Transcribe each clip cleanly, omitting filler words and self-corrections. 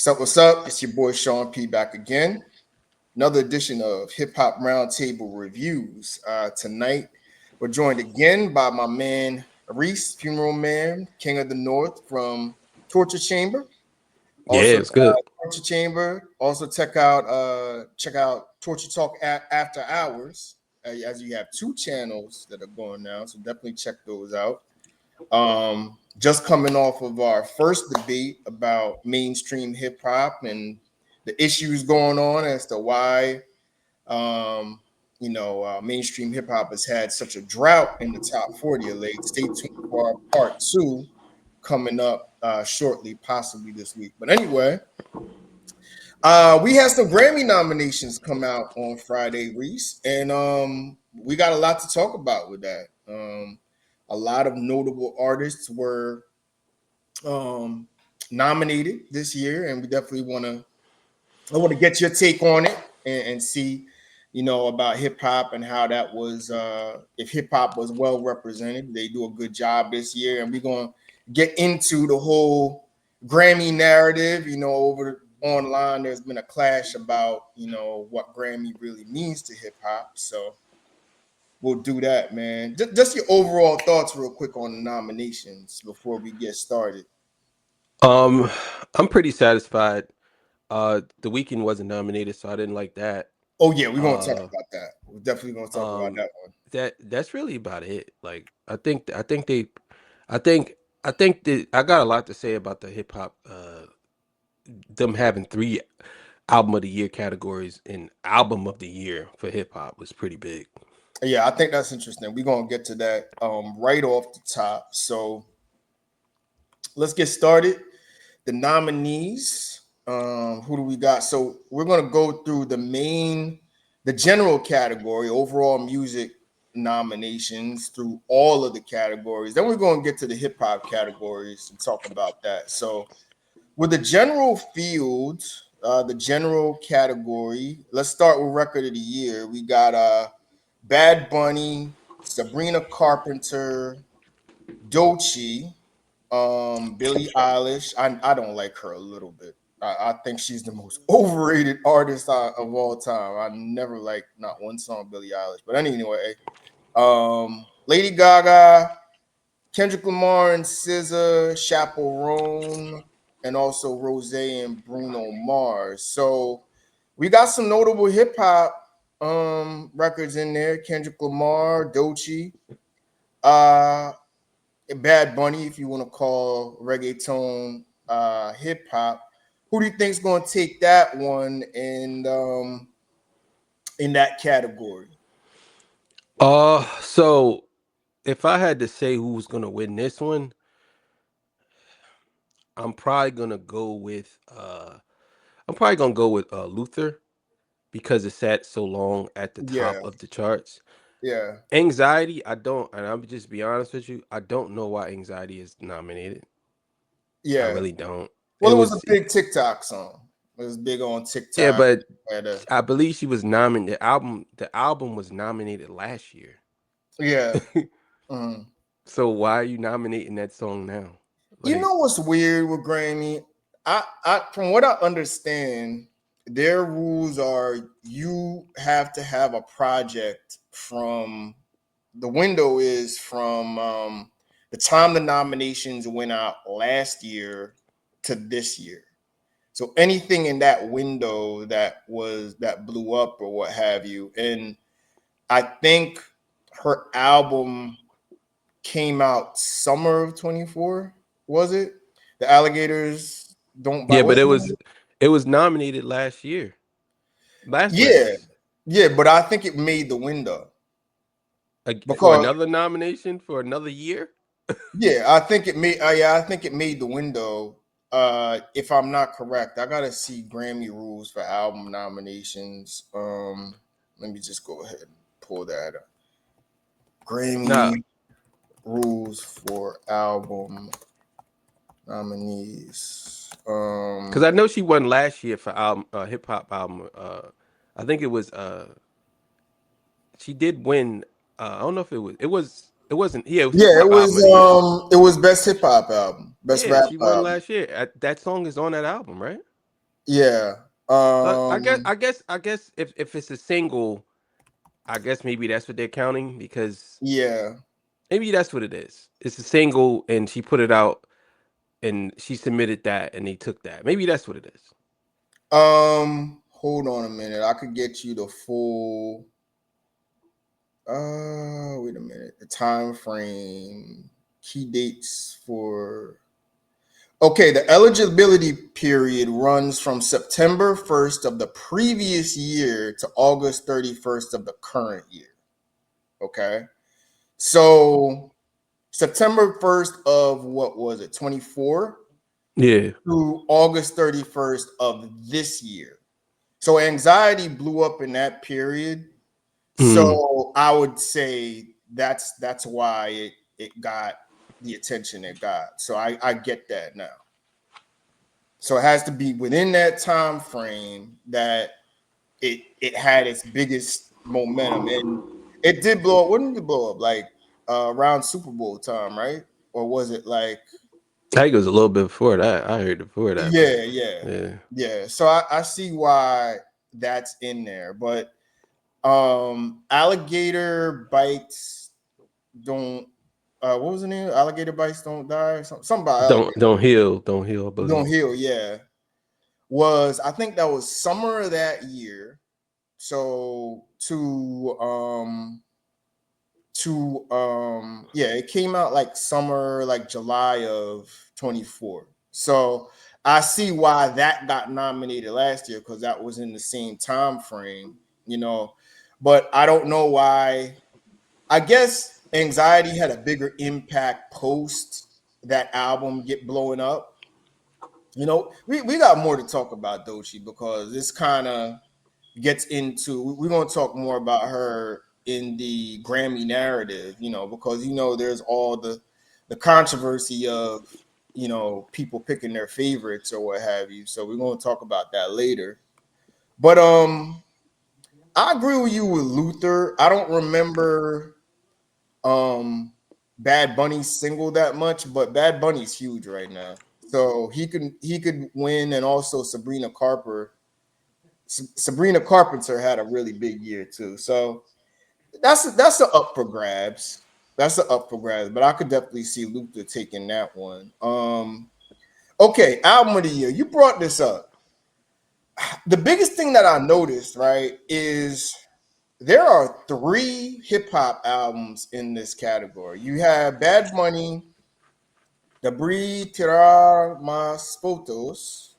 What's up? What's up? It's your boy Sean P back again. Another edition of Hip Hop Roundtable Reviews. Tonight, we're joined again by my man Reese, Funeral Man, King of the North from Torture Chamber. Yeah, Also, it's good. Torture Chamber. Also, check out Torture Talk After Hours, as you have two channels that are going now. So definitely check those out. Just coming off of our first debate about mainstream hip hop and the issues going on as to why, mainstream hip hop has had such a drought in the top 40 of late. Stay tuned for our part two coming up shortly, possibly this week. But anyway, we had some Grammy nominations come out on Friday, Reese, and we got a lot to talk about with that. A lot of notable artists were nominated this year, and we definitely I want to get your take on it and see, about hip hop and how that was. If hip hop was well represented, they do a good job this year, and we're gonna get into the whole Grammy narrative. Over online, there's been a clash about what Grammy really means to hip hop, so. We'll do that, man. Just your overall thoughts, real quick, on the nominations before we get started. Um, I'm pretty satisfied. The Weeknd wasn't nominated, so I didn't like that. Oh yeah, we're gonna talk Uh, about that. We're definitely gonna talk about um, that one. that's really about it. Like, I think, I think that I got a lot to say about the hip hop. Them having three album of the year categories and album of the year for hip hop was pretty big. Yeah, I think that's interesting. We're gonna get to that right off the top. So let's get started. The nominees. Who do we got? So we're gonna go through the general category, overall music nominations through all of the categories. Then we're gonna get to the hip hop categories and talk about that. So with the general field, the general category, let's start with record of the year. We got Bad Bunny, Sabrina Carpenter, Doechii, Billie Eilish. I don't like her a little bit. I think she's the most overrated artist of all time. I never liked not one song of Billie Eilish. But anyway, Lady Gaga, Kendrick Lamar and SZA, Chaperone, and also Rose and Bruno Mars. So we got some notable hip hop records in there. Kendrick Lamar, Doechii, uh, Bad Bunny, if you want to call reggaeton hip hop. Who do you think's going to take that one in that category? So if I had to say who's gonna win this one, I'm probably gonna go with Luther because it sat so long at the Yeah, top of the charts. yeah, Anxiety, I don't, and I'll just be honest with you, I don't know why Anxiety is nominated. I yeah. really don't. Well, it was a big TikTok song. It was big on Yeah, TikTok. but Had a, I believe she was nominated. The album was nominated last year. yeah. Mhm. So why are you nominating that song now? You Like, know what's weird with Grammy? From what I understand, their rules are you have to have a project from the window is from the time the nominations went out last year to this year. So anything in that window that blew up or what have you. And I think her album came out summer of 24, was it? The alligators don't buy yeah, but what's it the was name? it was nominated last year. Last Yeah, Grammys. yeah, but I think it made the window For because another nomination for another year? I think it made the window. If I'm not correct, I gotta see Grammy rules for album nominations. Let me just go ahead and pull that up. Nah, Grammy rules for album nominees. because I know she won last year for album hip hop album. I think it was she did win. I don't know if it wasn't, yeah, it was hip Yeah, hop album of the year. it was best hip hop album, best Yeah, rap she won album. last year. That song is on that album, right? Yeah. I guess if it's a single, I guess maybe that's what they're counting because Yeah. maybe that's what it is. It's a single and she put it out and she submitted that and they took that. Maybe that's what it is. Hold on a minute. I could get you the full wait a minute. The time frame, key dates for okay, the eligibility period runs from September 1st of the previous year to August 31st of the current year. Okay. So September 1st of what was it, 24 Yeah. to August 31st of this year. So anxiety blew up in that period. Mm. So I would say that's why it got the attention it got. So I get that now. So it has to be within that time frame that it had its biggest momentum, and it did blow up. When did it blow up? Like around Super Bowl time, right? Or was it like I think it was a little bit before that. I heard it before that, but yeah, yeah, yeah. yeah. So I see why that's in there, but alligator bites don't what was the name? Alligator bites don't die. Something about alligator Don't heal, I don't believe. heal. Yeah, was I think that was summer of that year. So to yeah, it came out like summer, like July of 24. So I see why that got nominated last year because that was in the same time frame, you know. But I don't know why. I guess anxiety had a bigger impact post that album get blowing up. You know, we got more to talk about Doechii because this kind of gets into we're going to talk more about her in the Grammy narrative, you know, because you know there's all the controversy of, you know, people picking their favorites or what have you. So we're going to talk about that later. But I agree with you with Luther. I don't remember um Bad Bunny's single that much, but Bad Bunny's huge right now. So he could win, and also Sabrina Carpenter had a really big year too. So that's a up for grabs. That's a up for grabs. But I could definitely see Luther taking that one. Okay, album of the year. You brought this up. The biggest thing that I noticed, right, is there are three hip hop albums in this category. You have Bad Bunny, Debris Tirar Mas Fotos,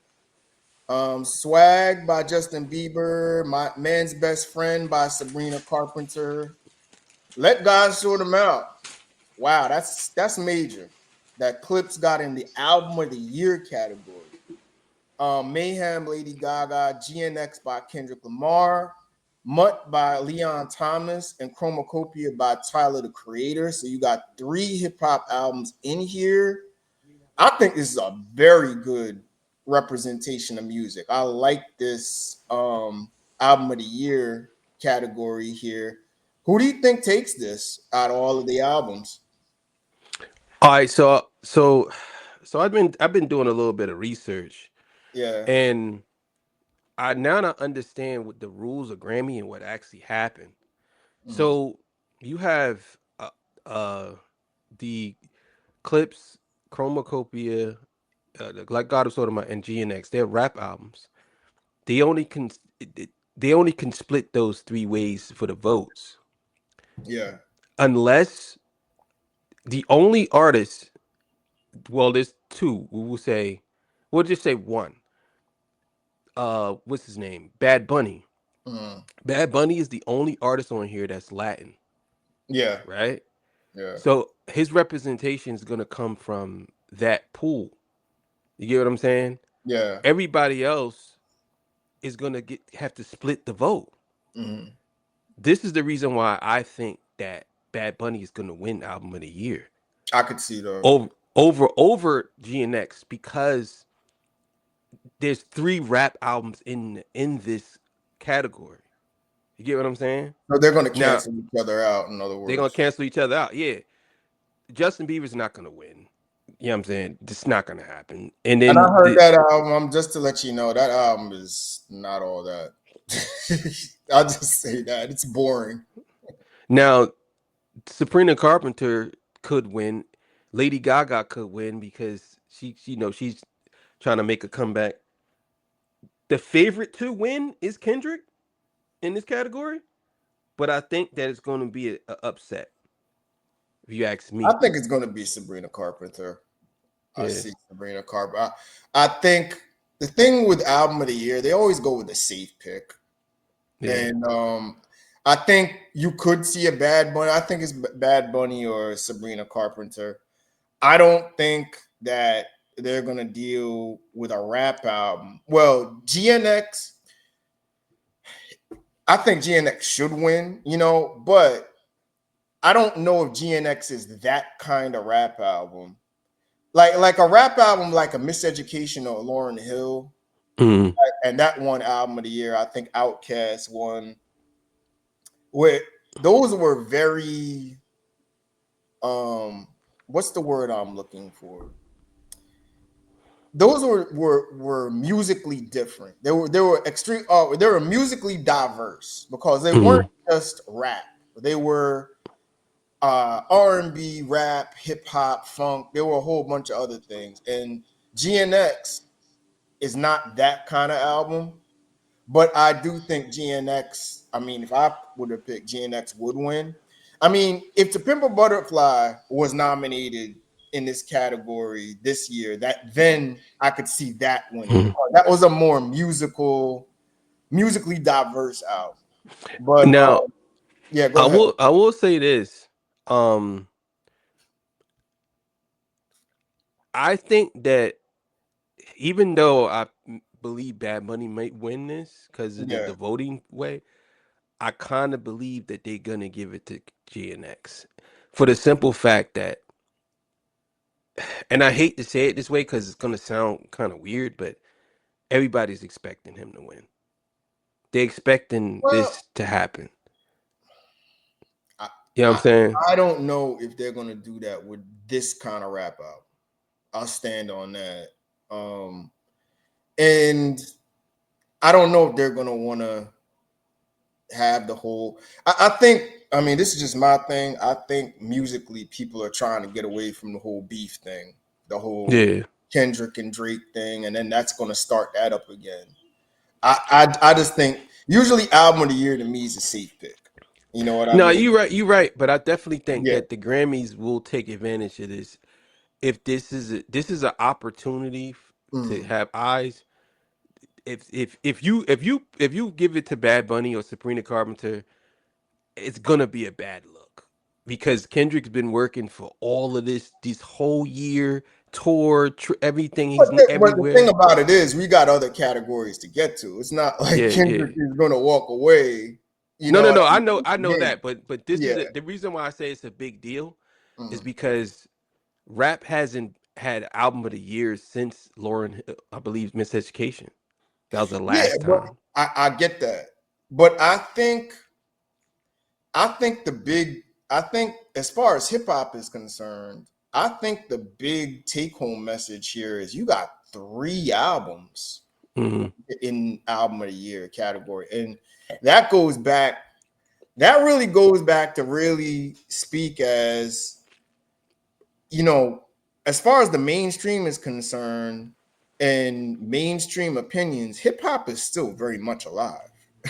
Swag by Justin Bieber, My Man's Best Friend by Sabrina Carpenter, Let God Sort Them Out. Wow, that's major. That Clipse got in the album of the year category. Mayhem, Lady Gaga, GNX by Kendrick Lamar, Mutt by Leon Thomas, and Chromacopia by Tyler the Creator. So you got three hip hop albums in here. I think this is a very good representation of music. I like this album of the year category here. Who do you think takes this out of all of the albums? All right, so I've been doing a little bit of research Yeah. and I understand what the rules of Grammy and what actually happened. Mhm. So you have uh the Clipse, Chromacopia, like God of Sodom and GNX. They're rap albums. They only can they only can split those three ways for the votes, Yeah. unless the only artist. Well, there's two. We'll just say one. What's his name? Bad Bunny. Mhm. Bad Bunny is the only artist on here that's Latin, Yeah. right? Yeah. So his representation is gonna come from that pool. You get what I'm saying? Yeah. Everybody else is gonna get have to split the vote. Mhm. This is the reason why I think that Bad Bunny is gonna win album of the year I could see though. over GNX because there's three rap albums in this category. You get what I'm saying? So they're going to Now cancel each other out. In other they're gonna words. cancel each other out. Yeah, Justin Bieber's not gonna win. You know what I'm saying? It's not gonna happen. And And I then heard that album. Just to let you know, that album is not all that. I'll just say that it's boring. now Sabrina Carpenter could win. Lady Gaga could win because she's trying to make a comeback. The favorite to win is Kendrick in this category, but I think that it's going to be a upset if you ask I me. think it's going to be Sabrina Carpenter. I Yeah, see Sabrina Carpenter. I think the thing with album of the year, they always go with a safe pick, yeah. and I think you could see a Bad Bunny. I think it's Bad Bunny or Sabrina Carpenter. I don't think that they're gonna deal with a rap album. Well, GNX, I think GNX should win, but I don't know if GNX is that kind of rap album. Like a rap album like a Miseducation or Lauryn Hill, Mm, and that one album of the year, I think Outkast won. Where those were very what's the word I'm looking for? Those were musically different. They were extreme. They were musically diverse because they weren't mm, just rap. They were R&B, rap, hip hop, funk. There were a whole bunch of other things. And GNX is not that kind of album, but I do think GNX. I mean, if I would have picked GNX, would win. I mean, if To Pimp a Butterfly was nominated in this category this year, that then I could see that winning mm. because that was a more musically diverse album. But Now, yeah, go ahead. I will say this. Um, I think that even though believe Bad Bunny might win this because of Yeah. the voting way, I kind of believe that they're gonna give it to GNX for the simple fact that, and I hate to say it this way because it's gonna sound kind of weird, but everybody's expecting him to win. They're expecting Well, this to happen. I, You know what I'm I saying? I don't know if they're gonna do that with this kind of rap album. I'll stand on that. And I don't know if they're gonna want to have the whole. I think. I mean, this is just my thing. I think musically, people are trying to get away from the whole beef thing, the whole Yeah. Kendrick and Drake thing, and then that's going to start that up again. I just think usually album of the year to me is a safe pick. You know what I No, mean? you right. You right. But I definitely think Yeah. that the Grammys will take advantage of this. If this is an opportunity to Mm. have eyes. If you give it to Bad Bunny or Sabrina Carpenter, it's gonna be a bad look because Kendrick's been working for all of this whole year tour, everything. But He's the thing everywhere. about it is, we got other categories to get to. It's not like Yeah, yeah. Kendrick is going to walk away. You No, know no, what no. I mean? I know Yeah. that, but this is Yeah. the reason why I say it's a big deal is Mm. because rap hasn't had album of the year since Lauren, I believe, Miseducation. That was the Yeah, last but time. I get that. But I think I think as far as hip hop is concerned, I think the big take home message here is you got three albums Hmm. in album of the year category. And that goes back, that really goes back to really speak as, you know, as far as the mainstream is concerned and mainstream opinions, hip hop is still very much alive.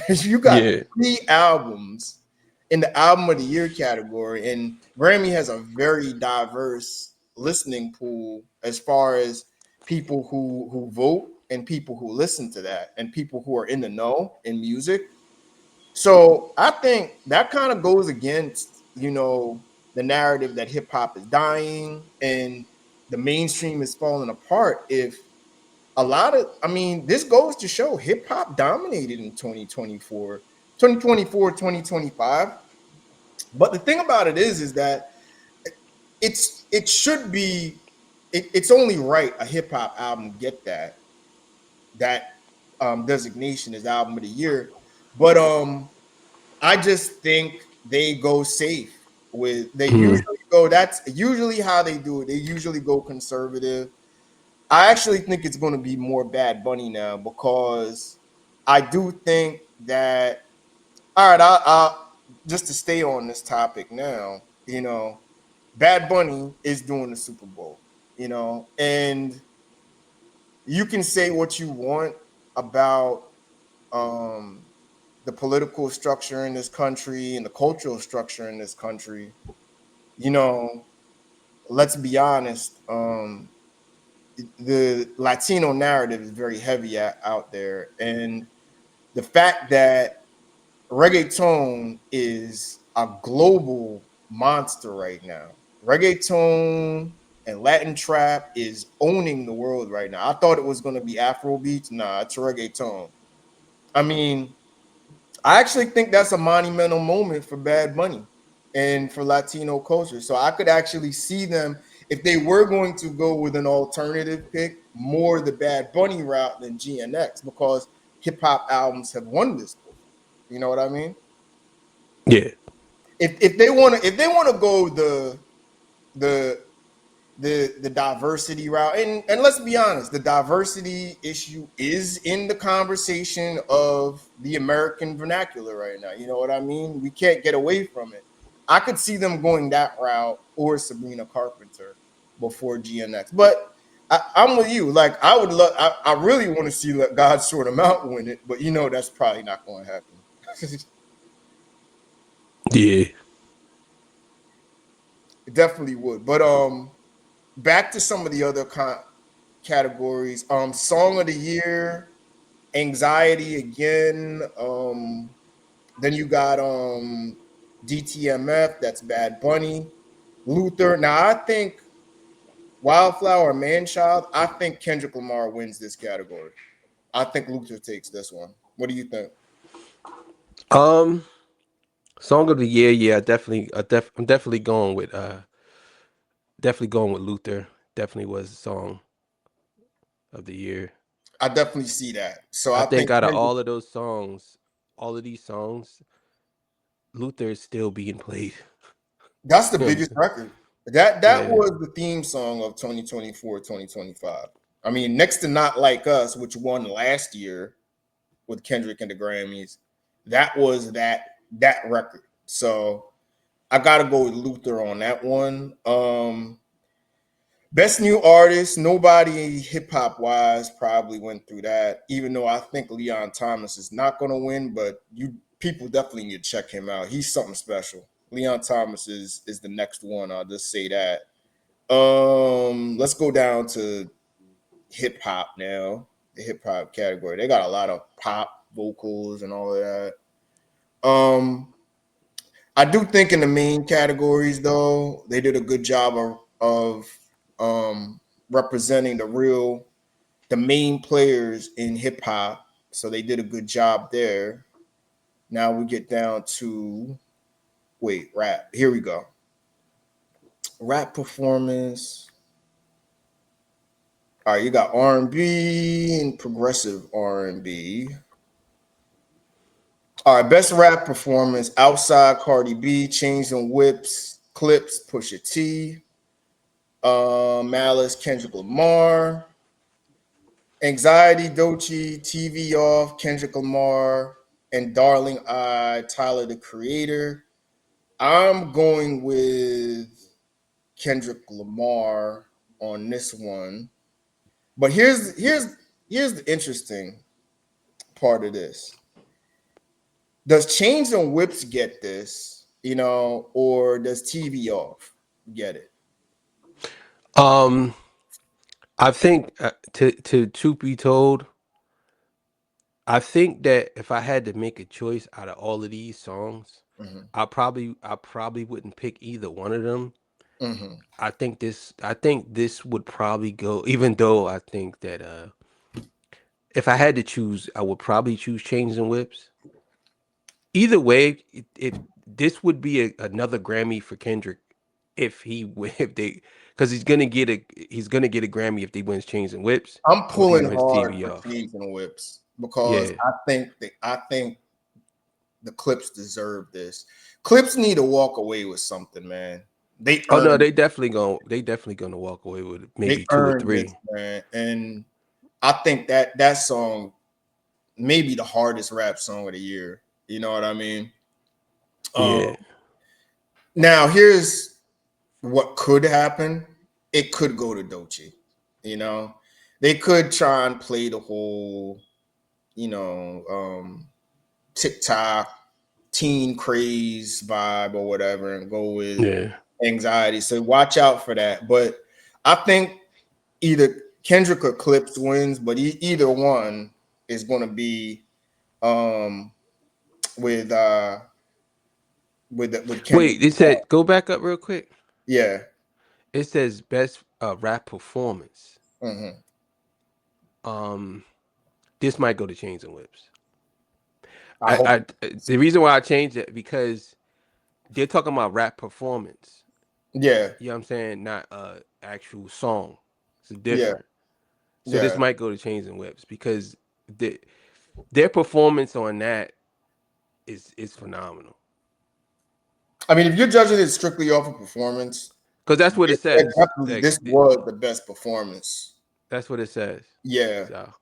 You got Yeah. three albums in the album of the year category, and Grammy has a very diverse listening pool as far as people who vote and people who listen to that and people who are in the know in music. So I think that kind of goes against, the narrative that hip hop is dying and the mainstream is falling apart. If I mean, this goes to show hip hop dominated in 2024, 2025. But the thing about it is that it should be, it's only right a hip hop album get that designation as album of the year. But I just think they go safe they Hmm. usually go. That's usually how they do it. They usually go conservative. I actually think it's going to be more Bad Bunny now because I do think that. All right, I just to stay on this topic now. Bad Bunny is doing the Super Bowl. And you can say what you want about um, the political structure in this country and the cultural structure in this country. You know, let's be honest. The Latino narrative is very heavy out there, and the fact that reggaeton is a global monster right now. Reggaeton and Latin trap is owning the world right now. I thought it was going to be Afro beats. Nah, it's reggaeton. I mean, I actually think that's a monumental moment for Bad Bunny and for Latino culture. So I could actually see them if they were going to go with an alternative pick, more the Bad Bunny route than GNX because hip hop albums have won this before. You know what I mean? Yeah. If they want to go the the diversity route, and let's be honest, the diversity issue is in the conversation of the American vernacular right now. You know what I mean? We can't get away from it. I could see them going that route or Sabrina Carpenter before GNX, but I'm with you. Like I would love, I really want to see let God sort them out win it, but that's probably not going to happen. Yeah. It definitely would. But back to some of the other categories. Song of the year, anxiety again. Then you got DTMF, that's Bad Bunny. Luther. Now I think Wildflower Manchild, I think Kendrick Lamar wins this category. I think Luther takes this one. What do you think? Um, Song of the year. Yeah, I'm definitely going with Luther. Definitely was the song of the year. I definitely see that. So I I think think out of Kendrick, all of those songs, all of these songs, Luther is still being played. that's the You know what I'm biggest saying? record. That Yeah. was the theme song of 2024, 2025. I mean, next to Not Like Us, which won last year with Kendrick and the Grammys, that was that record. So I gotta go with Luther on that one. Best new artist, nobody hip hop wise probably went through that. Even though I think Leon Thomas is not gonna win, but you people definitely need to check him out. He's something special. Leon Thomas is the next one. I'll just say that. Let's go down to hip hop now. The hip hop category. They got a lot of pop vocals and all of that. Um, I do think in the main categories though, they did a good job of representing the main players in hip hop. So they did a good job there. Now we get down to rap. Here we go. Rap performance. All right, you got R&B and progressive R&B. All right, best rap performance outside Cardi B, Chains and Whips, Clipse, Pusha T, Malice, Kendrick Lamar, Anxiety, Doechii, TV Off, Kendrick Lamar, and Darling I, Tyler the Creator. I'm going with Kendrick Lamar on this one. But here's the interesting part of this. Does Chains and Whips get this, or does TV Off get it? Um, I think to be told, I think that if I had to make a choice out of all of these songs, Hmm. I probably wouldn't pick either one of them. Hmm. I think this would probably go, even though I think that if I had to choose, I would probably choose Chains and Whips. Either way, if this would be another Grammy for Kendrick if if they, because he's gonna get a Grammy if they wins Chains and Whips I'm or if he pulling wins hard TV for off. Chains and Whips because Yeah. I think the Clips deserve this. Clips need to walk away with something, man. They Oh no, earned they definitely gonna walk away with they maybe two or earned this, three. man. And I think that song may be the hardest rap song of the year. You know what I mean? Um, Yeah, Now here's what could happen. It could go to Doechii. You know, they could try and play the whole, you know, TikTok teen craze vibe or whatever and go with yeah. anxiety. So watch out for that. But I think either Kendrick or Clipse wins, but either one is going to be um, with with Kendrick. Wait, it said go back up real quick. Yeah. It says best rap performance. Hmm. Um, this might go to Chains and Whips. I hope. The reason why I changed it because they're talking about rap performance. Yeah. You know what I'm saying? Not actual song. It's Yeah. different. So this Yeah. might go to Chains and Whips because the, their performance on that is phenomenal. I mean, if you're judging it strictly off of performance, Because that's what it says. definitely this was the best performance. That's what it says. Yeah. So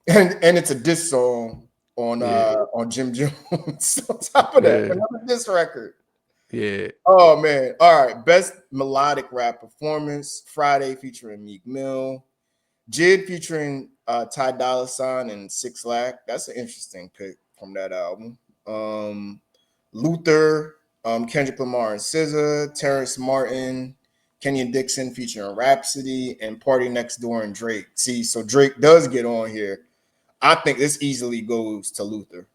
And it's a diss song yeah, on Jim Jones. On top of that, yeah, another diss record. yeah. Oh man! All right, best melodic rap performance: Friday featuring Meek Mill, Jid featuring Ty Dolla Sign and Six Lack. That's an interesting pick from that album. Um, Luther, Kendrick Lamar and SZA, Terrence Martin, Kenyon Dixon featuring Rhapsody, and Party Next Door and Drake. See, so Drake does get on here. I think this easily goes to Luther.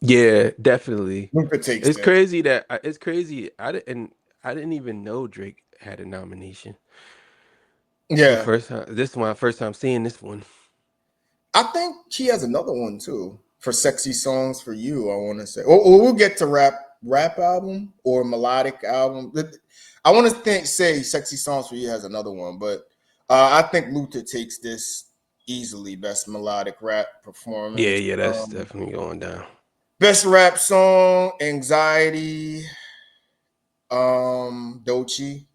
Yeah, definitely. Luther takes It's this. crazy that it's crazy. I didn't even know Drake had a nomination for Yeah, first time. This is my first time seeing this one. I think he has another one too for "Sexy Songs for You." I want to say, or we'll get to rap album or melodic album. I want to say "Sexy Songs for You" has another one, but I think Luther takes this easily. Best melodic rap Yeah, performance. yeah, that's definitely going down. Best rap song, "Anxiety." Doechii,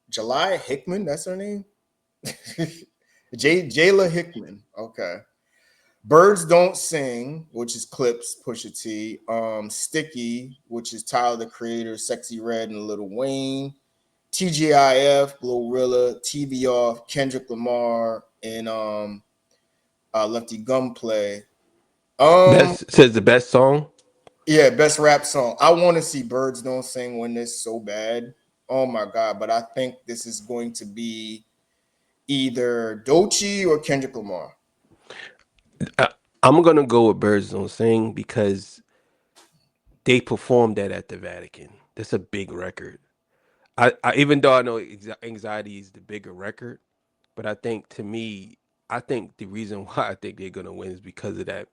July Hickman. That's her name. Jayla Hickman. Okay. Birds Don't Sing, which is Clipse, Pusha T. Sticky, which is Tyler the Creator, Sexy Red, and Lil Wayne. TGIF, Glorilla, TV Off, Kendrick Lamar, and Lefty Gunplay. Um, Best says the best song. yeah, best rap song. I want to see Birds Don't Sing win this so bad. Oh my god! But I think this is going to be either Doechii or Kendrick Lamar. I, I'm gonna go with Birds Don't Sing because they performed that at the Vatican. That's a big record. I even though I know anxiety is the bigger record, but I think to me, I think the reason why I think they're gonna win is because of that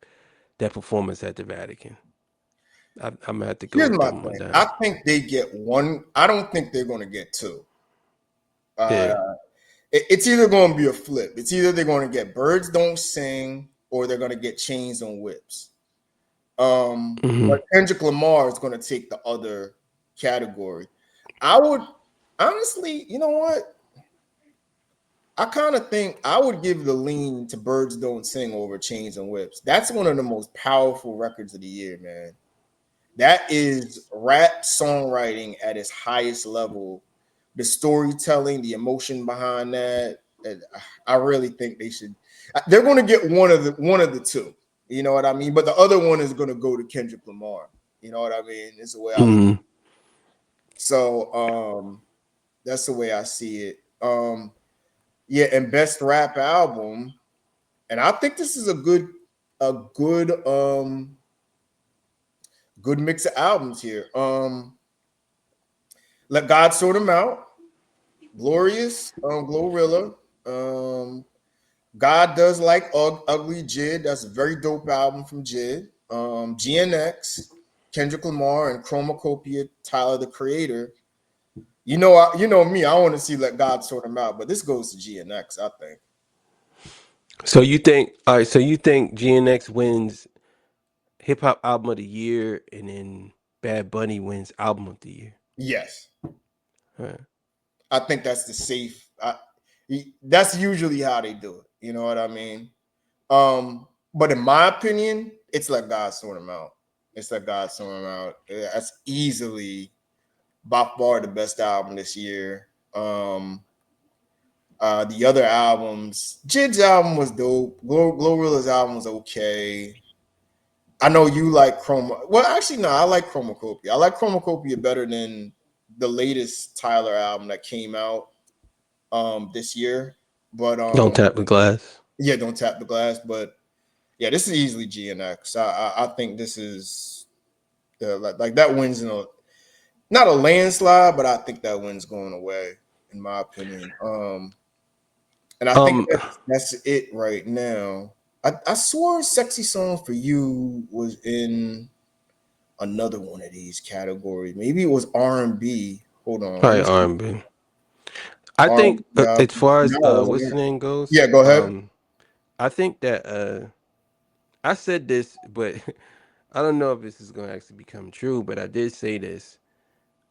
performance at the Vatican. I'm gonna have to go Here's with my them on thing. that. I think they get one. I don't think they're going to get two. Uh, Yeah. it's either going to be a flip. It's either they're going to get Birds Don't Sing or they're going to get Chains and Whips. But Hmm. Kendrick Lamar is going to take the other category. I would honestly, you know what? I kind of think I would give the lean to Birds Don't Sing over Chains and Whips. That's one of the most powerful records of the year, man. That is rap songwriting at its highest level. The storytelling, the emotion behind that. I really think they should. They're going to get one of the two. You know what I mean? But the other one is going to go to Kendrick Lamar. You know what I mean? It's the way I look. Hmm. So that's the way I see it. Yeah, and best rap album, and I think this is a good mix of albums here. Let God Sort Them Out, Glorious, Glorilla. Um, God Does Like Ugly, Jid. That's a very dope album from Jid. GNX, Kendrick Lamar, and Chromacopia, Tyler the Creator. You know me. I want to see Let God Sort Them Out, but this goes to GNX. I think. So you think all right? So you think GNX wins hip hop album of the year, and then Bad Bunny wins album of the year? Yes. Right. I think that's the safe. That's usually how they do it. You know what I mean? But in my opinion, it's like God sort them out. It's like God sort them out. That's easily by far the best album this year. The other albums, Jid's album was dope. Glorilla's album was okay. I know you like Chroma. Well, actually, no, I like Chromacopia. I like Chromacopia better than the latest Tyler album that came out this year. But Don't tap the glass. yeah, don't tap the glass. But yeah, this is easily GNX. I think this is like that wins in a not a landslide, but I think that win's going away in my opinion. And I think Um, that's it right now. I swore "Sexy Song for You" was in another one of these categories. Maybe it was R&B. Hold on, let Probably me see. R&B. I think R&B as album. far as No, it wasn't what's the there. name goes, Yeah, go ahead. I think that I said this, but I don't know if this is going to actually become true. But I did say this.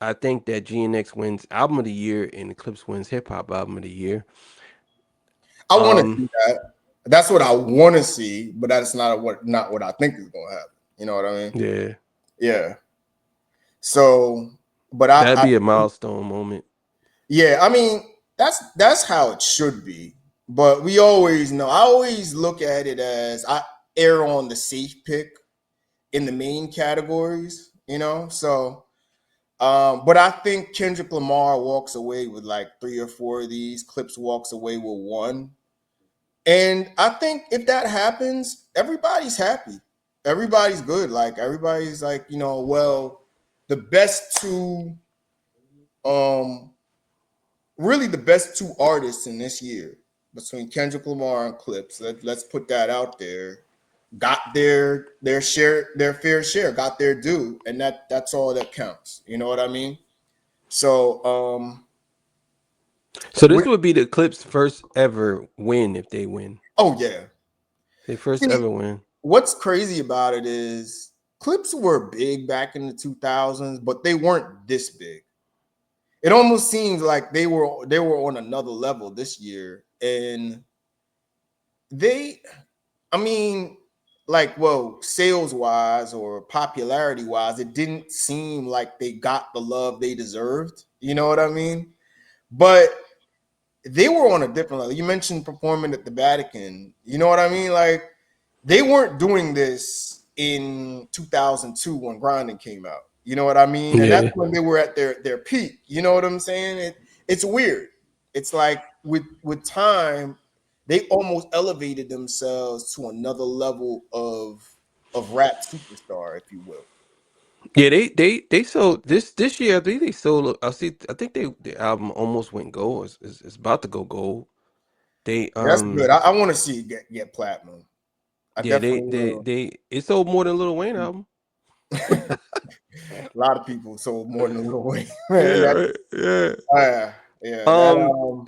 I think that GNX wins album of the year and Clipse wins hip hop album of the year. I want to Um, see that. That's what I want to see, but that's not what I think is going to happen. You know what I mean? yeah, Yeah. So, but that'd be a milestone moment. yeah, I mean that's how it should be. But we always know. I always look at it as I err on the safe pick in the main categories. You know, so but I think Kendrick Lamar walks away with like 3 or 4 of these. Clips walks away with one. And I think if that happens, everybody's happy. Everybody's good. Like everybody's like, well, the best two, um, really the best two artists in this year between Kendrick Lamar and Clips. Let's put that out there. Got their share, their fair share, got their due, and that's all that counts. You know what I mean? So, So this with, would be the Clipse first ever win if they win. oh yeah. They first See, ever win. what's crazy about it is clips were big back in the 2000s, but they weren't this big. It almost seems like they were on another level this year, and they, I mean, like, well, sales wise or popularity wise, it didn't seem like they got the love they deserved. You know what I mean? But they were on a different level. You mentioned performing at the Vatican. You know what I mean? Like they weren't doing this in 2002 when Grinding came out. You know what I mean? And that's Yeah. when they were at their peak. You know what I'm saying? It's weird. It's like with time, they almost elevated themselves to another level of rap superstar, if you will. Yeah, they sold this year. I think they sold. I see. I think the album almost went gold. It's about to go gold. They That's good. I want to see it get platinum. I yeah definitely will. they it sold more than Lil Wayne album. A lot of people sold more than Lil Wayne, Yeah, man. That right. Yeah. yeah, that Um.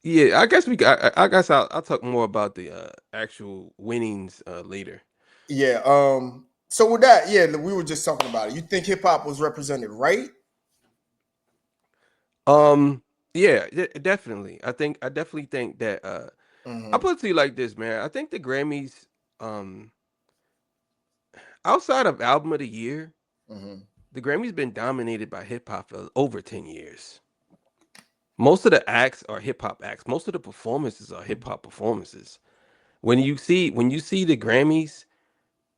Yeah. I guess I guess I'll talk more about the actual winnings later. yeah. So with that, yeah, we were just talking about it. You think hip hop was represented right? Um. Yeah. Definitely. I definitely think that. I Mm-hmm. put it to you like this, man. I think the Grammys, outside of album of the year, Mm-hmm. the Grammys been dominated by hip hop for over 10 years. Most of the acts are hip hop acts. Most of the performances are hip hop performances. When you see the Grammys,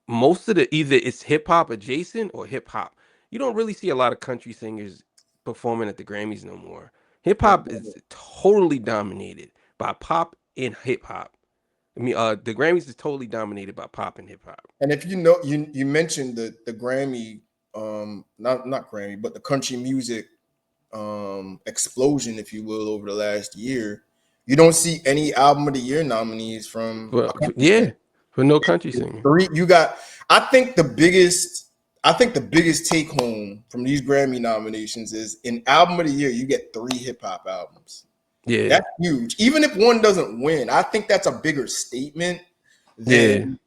most of the either it's hip hop adjacent or hip hop. You don't really see a lot of country singers performing at the Grammys no more. Hip That's hop is totally dominated by pop and hip hop. I mean, the Grammys is totally dominated by pop and hip hop. and if you know, you mentioned the Grammy, not Grammy, but the country music explosion, if you will, over the last year. You don't see any album of the year nominees from Well, a country yeah, singer. for no country singer. Three, you got. I think the biggest. I think the biggest take home from these Grammy nominations is in album of the year, you get 3 hip hop albums. Yeah, That's huge. Even if one doesn't win, I think that's a bigger statement yeah, than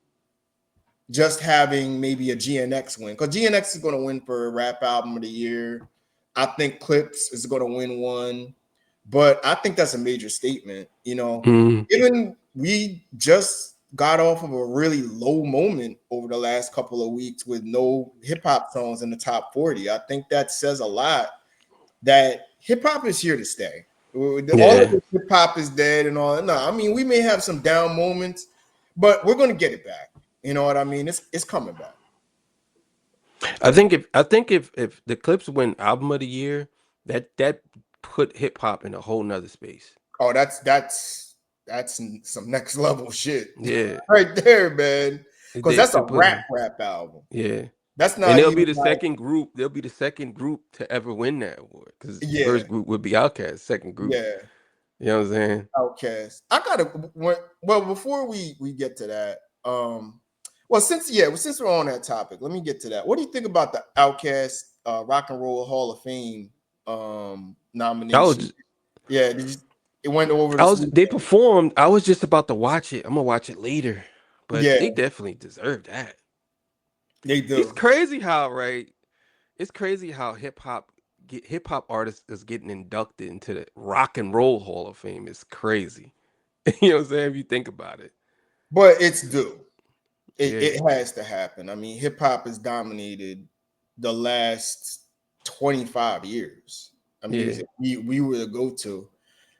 just having maybe a GNX win. Because GNX is going to win for rap album of the year. I think Clipse is going to win one, but I think that's a major statement. You know, Mm, given we just got off of a really low moment over the last couple of weeks with no hip hop songs in the top 40, I think that says a lot that hip hop is here to stay. All of yeah. the hip hop is dead and all that. No, I mean we may have some down moments, but we're going to get it back. You know what I mean? It's coming back. I think if the Clips win album of the year, that put hip hop in a whole nother space. Oh, that's some next level shit Yeah. right there, man. Because They that's a they put rap album. yeah. That's And not even like they'll be the second group to ever win that award. Because the yeah, first group would be Outkast, second group. yeah. You know what I'm saying? Outcast. I gotta well before we get to that. Since we're on that topic, let me get to that. What do you think about the Outcast Rock and Roll Hall of Fame I nomination? was Yeah, it went over this they weekend. performed. I was just about to watch it. I'm gonna watch it later. But Yeah, they definitely deserve that. they It's do. crazy how right. It's crazy how hip hop artists is getting inducted into the Rock and Roll Hall of Fame. It's crazy. You know what I'm saying? If you think about it. But it's due. Yeah. It has to happen. I mean, hip hop has dominated the last 25 years. I mean, Yeah. we were the go-to.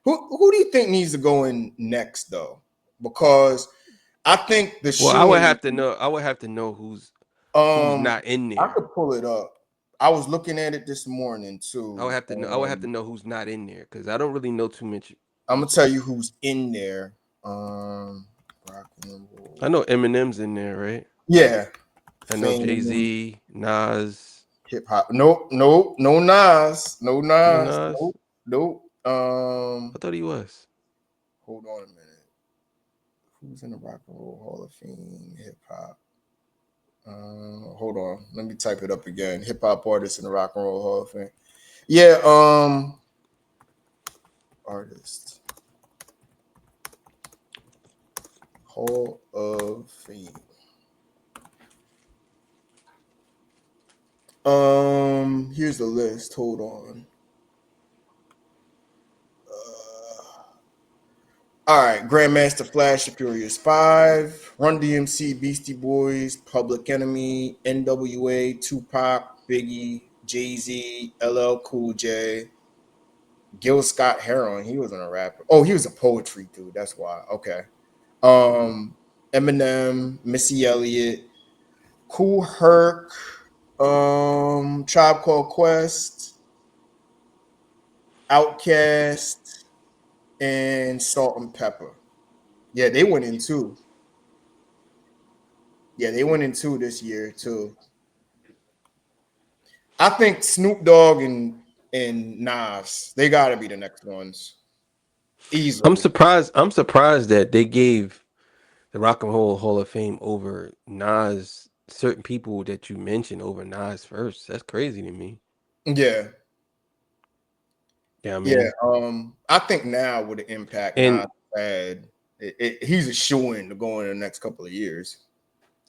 Who do you think needs to go in next though? Because I think the Well, I would shoe have to know. I would have to know who's um not in I there. could pull it up. I was looking at it this morning I would too. have to know. I would have to know who's not in there because I don't really know too much. I'm gonna tell you who's in there. Um Rock and I roll. know Eminem's in there, right? Yeah, I know Jay Fame, Z, Nas. hip hop. Nope, no Nas, no No Nas, Nas. nope. I thought he was. Hold on a minute. Who's in the Rock and Roll Hall of Fame? Hip hop. Hold on. Let me type it up again. Hip hop artists in the Rock and Roll Hall of Fame. Yeah, artist Hall of Fame. Here's the list. Hold on. All right, Grandmaster Flash, The Furious Five, Run DMC, Beastie Boys, Public Enemy, NWA, Tupac, Biggie, Jay Z, LL Cool J, Gil Scott Heron. He wasn't a rapper. Oh, he was a poetry dude. That's why. Okay. Um, Eminem, Missy Elliott, Cool Herc, Tribe Called Quest, Outkast, and Salt and Pepper. Yeah, they went in too. Yeah, they went in two this year too. I think Snoop Dogg and Nas, they gotta be the next ones. Easily. I'm surprised that they gave the Rock and Roll Hall of Fame over Nas. Certain people that you mentioned over Nas first. That's crazy to me. Yeah. Yeah, I Yeah. mean, I think now with the impact and Nas had, he's a shoe in to go in the next couple of years.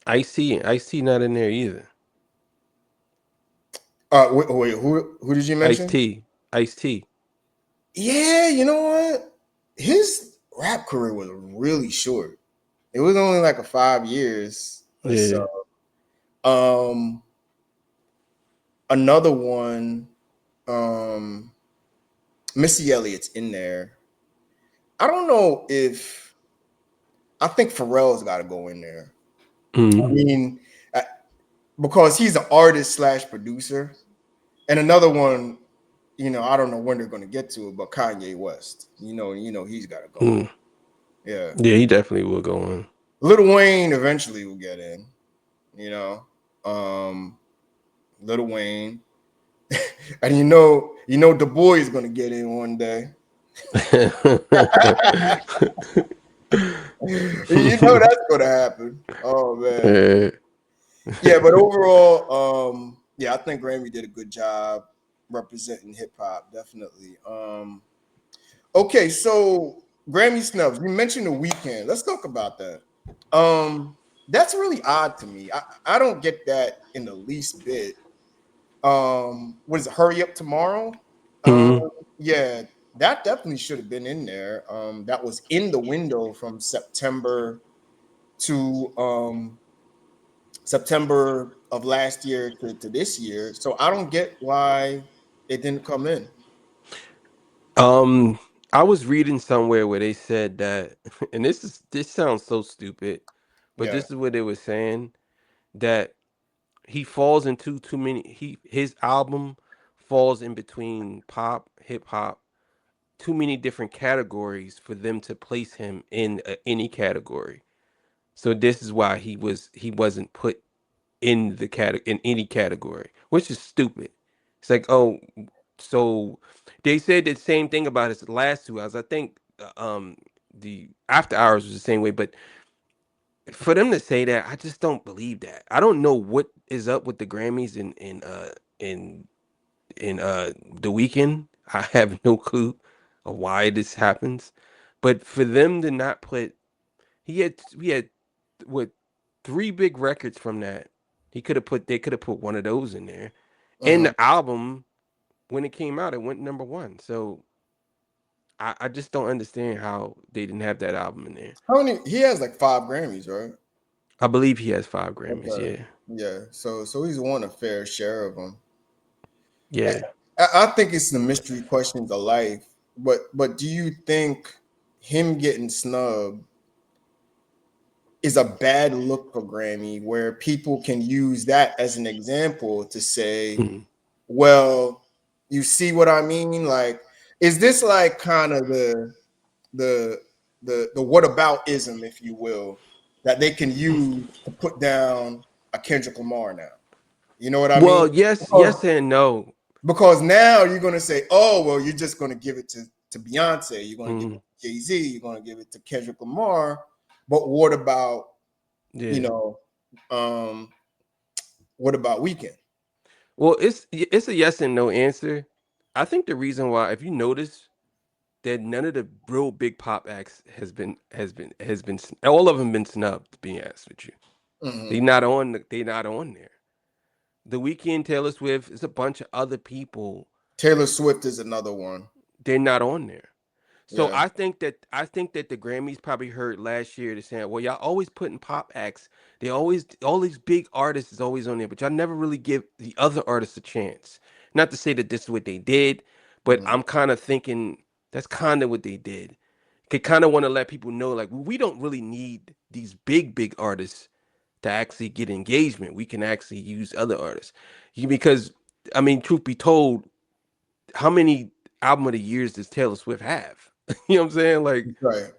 Ice T not in there either. Wait, who did you Ice mention? T, Ice T. Yeah, you know what? His rap career was really short. It was only like a 5 years or so. Yeah. Um, Another one, um, Missy Elliott's in there. I don't know if I think Pharrell's got to go in there. I Mm. mean, uh, because he's an artist slash producer, and another one, I don't know when they're going to get to it, but Kanye West, he's got to go in. Mm. Yeah, Yeah, he definitely will go in. Lil Wayne eventually will get in. You know, um, Lil Wayne, and the boy is going to get in one day. That's going to happen. Oh man. Yeah. Yeah, but overall, yeah, I think Grammy did a good job representing hip hop, definitely. Okay, so Grammy snubs. You mentioned the weekend. Let's talk about that. That's really odd to me. I don't get that in the least bit. What is it? Hurry Up Tomorrow. Um, Mhm. yeah, that definitely should have been in there. That was in the window from to September of last year to this year. So I don't get why it didn't come in. Um, I was reading somewhere where they said that, and this sounds so stupid, but Yeah. this is what they were saying, that he falls into too many. His album falls in between pop, hip hop, too many different categories for them to place him in any category. So this is why he wasn't put in the in any category, which is stupid. It's like, oh, so they said the same thing about his last 2 hours. I think the After Hours was the same way, but for them to say that, I just don't believe that. I don't know what is up with the Grammys in the weekend. I have no clue of why this happens. But for them to not put he had what 3 big records from that. They could have put one of those in there. And Mhm. the album, when it came out, it went #1. So I just don't understand how they didn't have that album in there. How many? He has like 5 Grammys, right? I believe he has 5 Grammys. Okay. Yeah. Yeah. So he's won a fair share of them. Yeah. I think it's the mystery questions of life. But do you think him getting snubbed is a bad look for Grammy, where people can use that as an example to say, Mhm. well, you see what I mean? Like, is this like kind of the the whataboutism, if you will, that they can use to put down a Kendrick Lamar now? You know what I mean? Well, yes, Because yes and no. because now you're gonna say, oh well, you're just gonna give it to Beyonce, you're gonna give it Mhm. to Jay-Z, you're gonna give it to Kendrick Lamar, but what about you Yeah. know, um, what about Weekend? Well, it's a yes and no answer. I think the reason why, if you notice, that none of the real big pop acts all of them been snubbed. To be honest with you, Hmm. they not on there. The Weeknd, Taylor Swift, is a bunch of other people. Taylor Swift is another one. They're not on there. So Yeah. I think that the Grammys probably heard last year to saying, well, y'all always putting pop acts. They always all these big artists is always on there, but y'all never really give the other artists a chance. Not to say that this is what they did, but Mhm. I'm kind of thinking that's kind of what they did. They kind of want to let people know, like, we don't really need these big artists to actually get engagement. We can actually use other artists. Because I mean, truth be told, how many album of the years does Taylor Swift have? You know what I'm saying? Like, Right.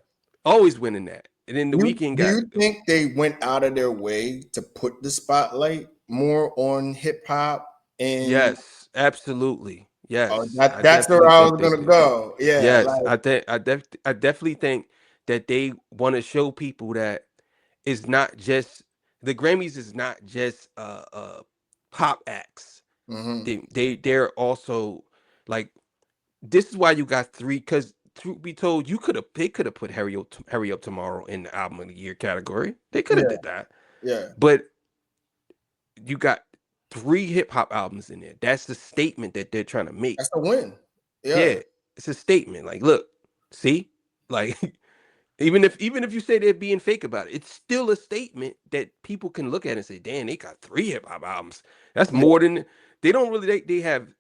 always winning that. And then the You weekend do got you think they went out of their way to put the spotlight more on hip hop and yes, absolutely. Yes. I that's where definitely I think was they gonna did. go. Yeah, Yes, like I definitely think that they want to show people that it's not just the Grammys is not just pop acts. mhm. They're also like, this is why you got three, because truth be told, they could have put Hurry Up Tomorrow in the album of the year category. They could have Yeah, did that. yeah. But you got 3 hip hop albums in there. That's the statement that they're trying to make. That's a win. Yeah. Yeah, it's a statement. Like, look, see, like, even if you say they're being fake about it, it's still a statement that people can look at and say, "Damn, they got 3 hip hop albums. That's Yeah. more than they don't really. They have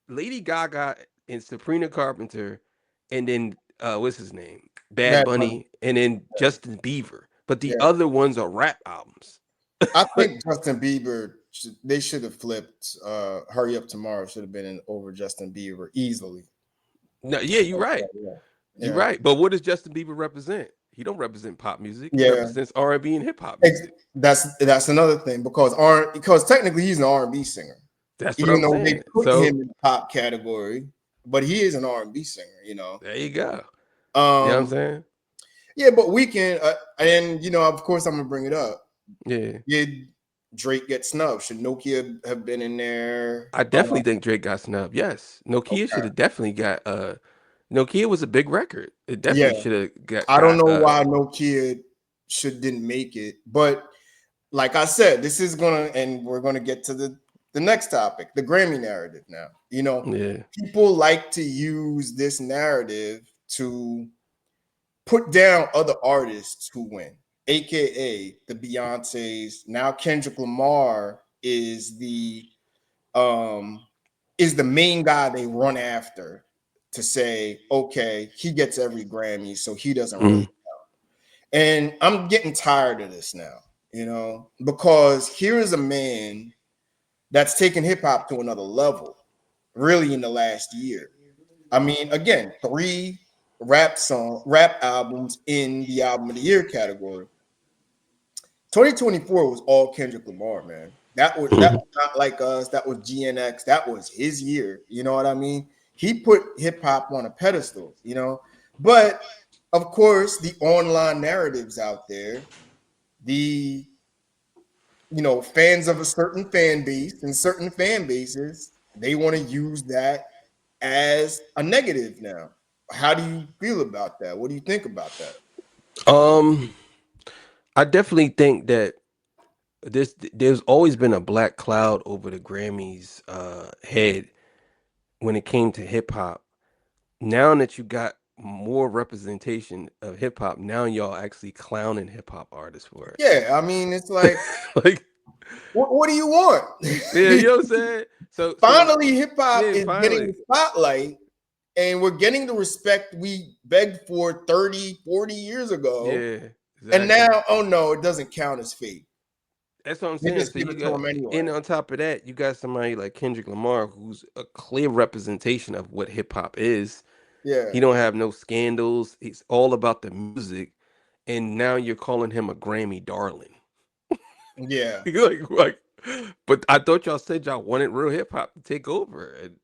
Lady Gaga and Sabrina Carpenter, and then what's his name, Bad Bad Bunny. Bunny, and then Justin Bieber. But the Yeah. other ones are rap albums. I think Justin Bieber they should have flipped Hurry Up Tomorrow should have been in over Justin Bieber easily. No, yeah, you're right. Yeah. You're Yeah. right. But what does Justin Bieber represent? He don't represent pop music. He Yeah. represents R&B and hip hop music. That's another thing because technically he's an R&B singer, That's what even I'm though they saying. put So him in the pop category, but he is an R&B singer, you know. there you go. You know what I'm Um, saying? yeah, but Weekend, and of course, I'm gonna bring it up. Yeah. Did Drake get snubbed? Should Nokia have been in there? I definitely think Drake got snubbed. Yes. Nokia should Okay. have definitely got Nokia was a big record. It Yeah, definitely should have I don't know why Nokia should didn't make it, but like I said, this is gonna, and we're gonna get to the the next topic, the Grammy narrative. Now, Yeah. people like to use this narrative to put down other artists who win, aka the Beyoncé's. Now Kendrick Lamar um is the main guy they run after to say, okay, he gets every Grammy, so he doesn't really. Mm. And I'm getting tired of this now, because here is a man that's taken hip hop to another level, really in the last year. I mean, again, three rap albums in the album of the year category. 2024 was all Kendrick Lamar, man. That was Mm. not like us. That was GNX. That was his year. You know what I mean? He put hip hop on a pedestal. But of course, the online narratives out there, the fans of a certain fan base and certain fan bases, they want to use that as a negative now. How do you feel about that? What do you think about that? Um, I definitely think that there's always been a black cloud over the Grammys head when it came to hip hop. Now that you got more representation of hip hop, now y'all actually clowning hip hop artists for Yeah, I mean, it's it. like, Like, what do you want? yeah, you know what I'm saying? So Finally, hip hop yeah, is getting finally. the spotlight and we're getting the respect we begged for 30, 40 years ago. Yeah, And exactly. now, oh no, it doesn't count as fate. That's what I'm They saying. just So give you it to got, him and anyway. on top of that, you got somebody like Kendrick Lamar, who's a clear representation of what hip hop is. Yeah, He don't have no scandals. He's all about the music, and now you're calling him a Grammy darling. yeah. like, but I thought y'all said y'all wanted real hip hop to take over, and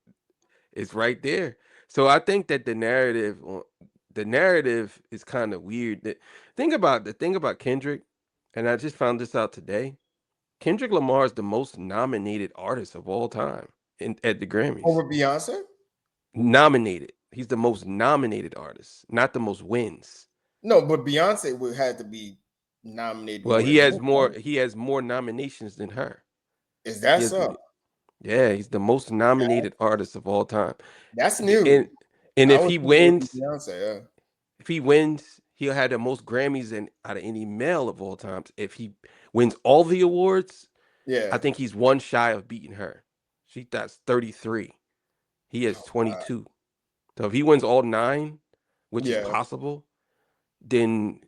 it's right there. So I think that the narrative is kind of weird. The thing about Kendrick, and I just found this out today. Kendrick Lamar is the most nominated artist of all time at the Grammys. Over Beyonce? Nominated. He's the most nominated artist, not the most wins. No, but Beyonce would have to be nominated Well, more than him, right? he has more nominations than her. Is He that has so? yeah, he's the most nominated artist of all time. That's D- new. And and I would think it would be Beyonce. Yeah. if he wins, he'll have the most Grammys than out of any male of all times. If he wins all the awards, I Yeah. think he's one shy of beating her. She that's 33. He has Oh, wow. 22. So if he wins all nine, which is Yeah. possible, then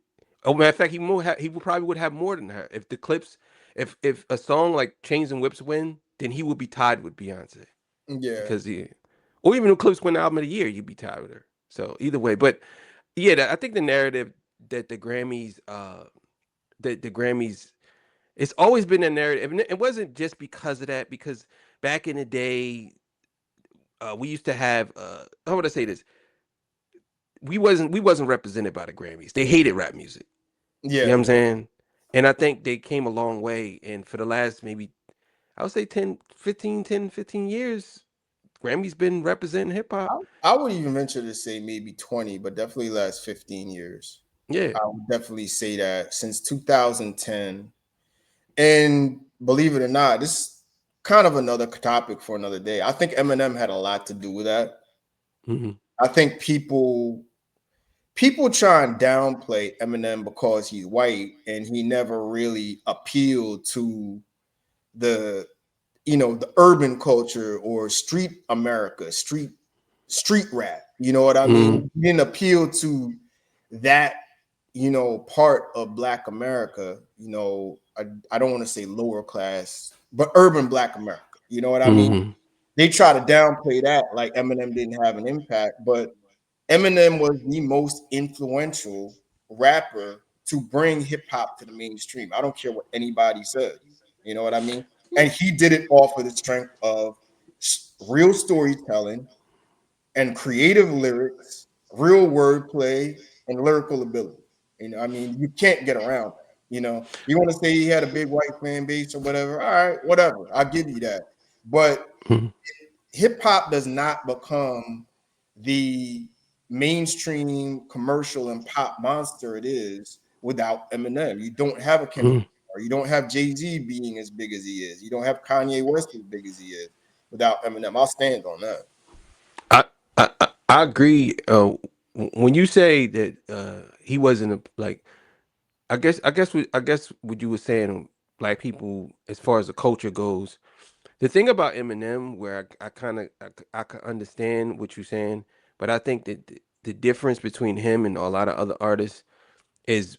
oh matter of fact, he probably would have more than her. If the Clipse, if a song like Chains and Whips win, then he would be tied with Beyonce Yeah. because he, or even if Clipse win album of the year, you'd be tied with her. So either way, but yeah, I think the narrative that the Grammys, it's always been a narrative, and it wasn't just because of that. Because back in the day, we used to have how would I say this? We wasn't represented by the Grammys. They hated rap music. You know what Yeah. I'm saying? And I think they came a long way. And for the last maybe, I would say 10, 15 years, Grammy's been representing hip hop. I would even venture to say maybe 20, but definitely last 15 years. Yeah. I would definitely say that since 2010. And believe it or not, this is kind of another topic for another day. I think Eminem had a lot to do with that. Hmm. I think people try and downplay Eminem because he's white and he never really appealed to the the urban culture or street America, street rap. You know what I Hmm. mean? He didn't appeal to that, part of Black America. I don't want to say lower class, but urban Black America. You know what I mean? Hmm. They try to downplay that like Eminem didn't have an impact, but Eminem was the most influential rapper to bring hip hop to the mainstream. I don't care what anybody says. You know what I mean? And he did it off of the strength of real storytelling and creative lyrics, real wordplay, and lyrical ability. I mean, you can't get around that. You want to say he had a big white fan base or whatever. All right, whatever. I'll give you that. But Hmm. hip hop does not become the mainstream commercial and pop monster it is without Eminem. You don't have a Kendrick Hmm. or you don't have Jay-Z being as big as he is. You don't have Kanye West as big as he is without Eminem. I'll stand on that. I agree. When you say that he wasn't like, I guess what you were saying, black people as far as the culture goes. The thing about Eminem, where I kind of I can understand what you're saying, but I think that the difference between him and a lot of other artists is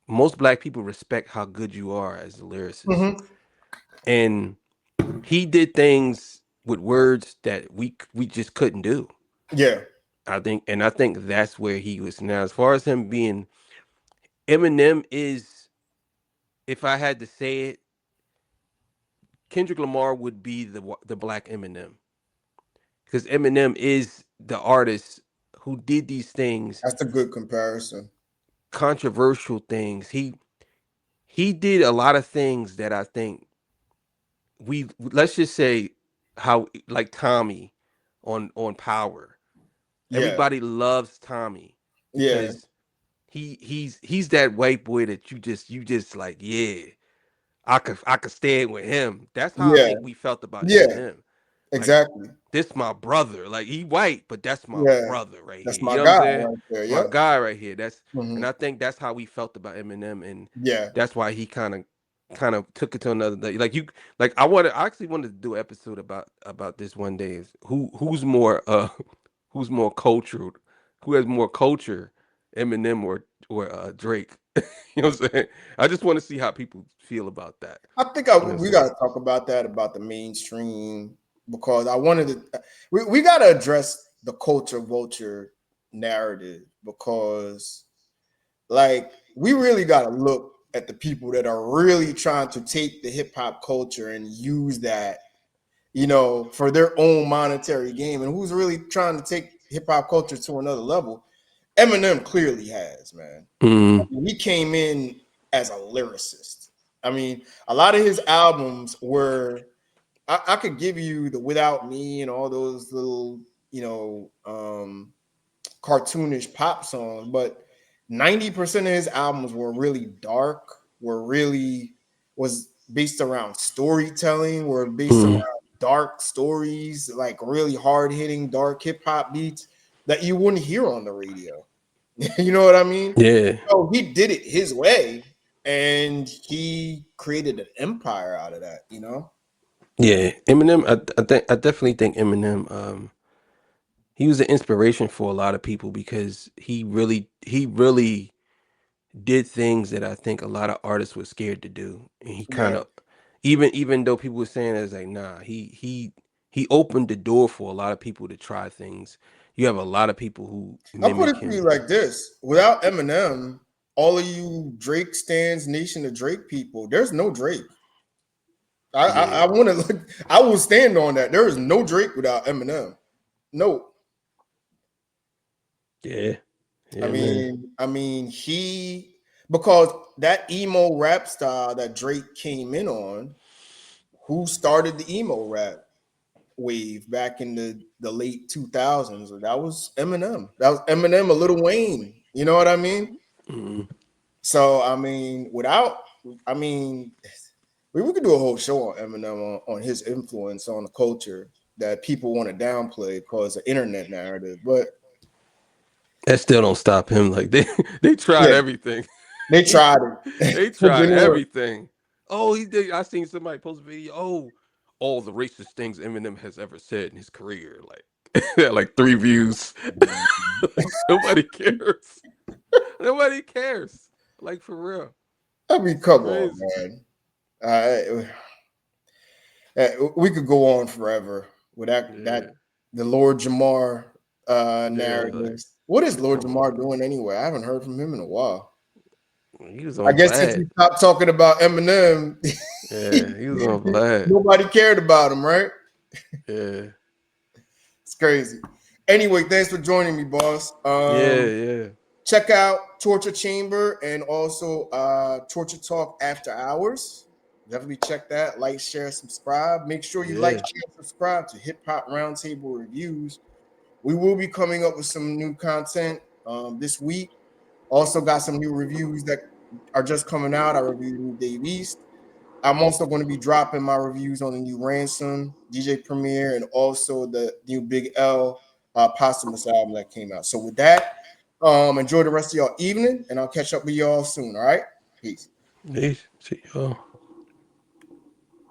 most black people respect how good you are as a lyricist, Mm-hmm. and he did things with words that we just couldn't do. Yeah. I think that's where he was now. As far as him being Eminem is, if I had to say it, Kendrick Lamar would be the black Eminem because Eminem is the artist who did these things, That's a good comparison. controversial things. He did a lot of things that I think we let's just say how like Tommy on Power. Yeah. Everybody loves Tommy Yeah. because he's that white boy that you just like, yeah, I could stand with him. That's how I Yeah. think we felt about Yeah. Eminem. Like, Exactly. this my brother. Like, he white, but that's my Yeah. brother right That's here. my You know what I'm guy saying? right there. It's my Yep. guy right here. That's Hmm. and I think that's how we felt about Eminem, and Yeah. that's why he kind of took it to another day. Like I actually wanted to do an episode about this one day. Is who's more who's more cultural, who has more culture, Eminem or Drake. You know what I'm saying? I just want to see how people feel about that. I think You know what I'm we saying? got to talk about that about the mainstream because I wanted to. We got to address the culture vulture narrative because, like, we really got to look at the people that are really trying to take the hip hop culture and use that, for their own monetary game, and who's really trying to take hip hop culture to another level. Eminem clearly has, man. Mm, He came in as a lyricist. I mean, a lot of his albums were I could give you the Without Me and all those little, cartoonish pop songs, but 90% of his albums were really dark, was based around storytelling, were based around mm, dark stories, like really hard hitting dark hip hop beats that you wouldn't hear on the radio. You know what I mean? yeah, So he did it his way and he created an empire out of that. yeah. Eminem, I definitely think Eminem. He was an inspiration for a lot of people because he really did things that I think a lot of artists were scared to do, and he kind Yeah. of even though people were saying it's like nah, he opened the door for a lot of people to try things. You have a lot of people who I'll put mimic it to you him. like this. Without Eminem, all of you Drake stands, Nation of Drake people, there's no Drake. I Yeah, want to look, I will stand on that. There is no Drake without Eminem. No. yeah, I yeah, man. mean, I mean, he because that emo rap style that Drake came in on, who started the emo rap wave back in the late 2000s? That was Eminem. That was Eminem, a Little Wayne. You know what I mean? Mm. So I mean, I mean, we could do a whole show on Eminem on his influence on the culture that people want to downplay because of internet narrative. But That still don't stop him. Like they tried yeah, everything. they tried it. They It tried didn't work. everything. Oh, he did. I seen somebody post a video. Oh, all the racist things Eminem has ever said in his career. Like, like 3 views. Like, nobody cares. Nobody cares. Like, for real. I mean, It's come on, crazy. man. We could go on forever with that Yeah. the Lord Jamar Yeah. Like, narratives. What is Lord come on. Jamar doing anyway? I haven't heard from him in a while. He was I on guess since we Vlad. stopped talking about Eminem, Yeah. He was on Vlad. nobody cared about him, right? Yeah. It's crazy. Anyway, thanks for joining me, boss. Yeah. Yeah. Check out Torture Chamber and also Torture Talk After Hours. Definitely check that. Like, share, subscribe. Make sure you like, Yeah. share, subscribe to Hip Hop Roundtable Reviews. We will be coming up with some new content this week. Also got some new reviews that are just coming out. I reviewed the new Dave East. I'm also going to be dropping my reviews on the new Ransom, DJ Premier, and also the new Big L posthumous album that came out. So with that, enjoy the rest of y'all evening, and I'll catch up with y'all soon. All right, peace. Peace. See y'all.